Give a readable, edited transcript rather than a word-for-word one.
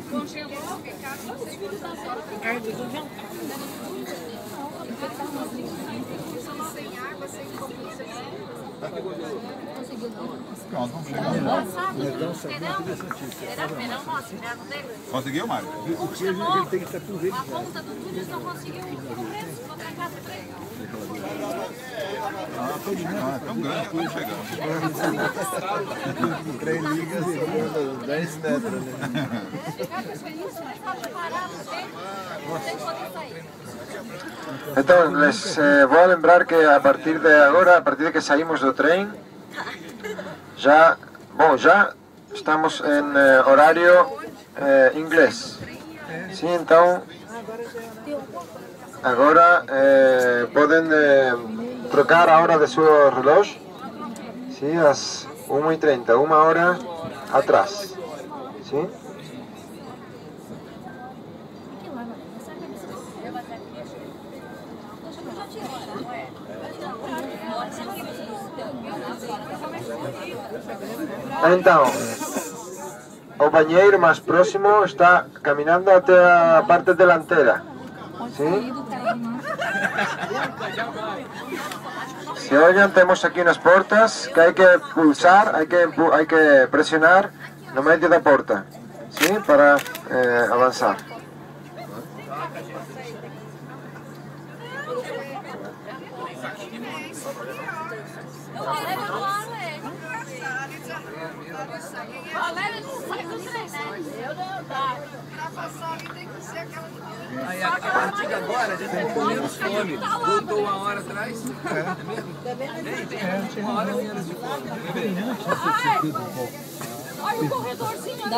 Congelou, sem água, sem comida. Pronto, vamos chegar. Conseguiu, Mário? A ponta do túnel não conseguiu ir pro resto, vou pra casa pra ele. Ah, é tão grande que não chegamos. 3 ligas e 10 metros, né? Então, les vou lembrar que a partir de agora, a partir de que saímos do trem, já estamos em horário inglês. Sim, então, agora podem trocar a hora de seu relógio, sim, às 1h30, uma hora atrás, sim? Então, o banheiro mais próximo está caminhando até a parte dianteira. Sim? Se olham, temos aqui nas portas que hay que pulsar, hay que pressionar no meio da porta, sim, para avançar. Aí a partir de agora a gente vai com menos fome. Voltou uma hora atrás. É mesmo? Tem uma hora menos de fome. Olha o corredorzinho.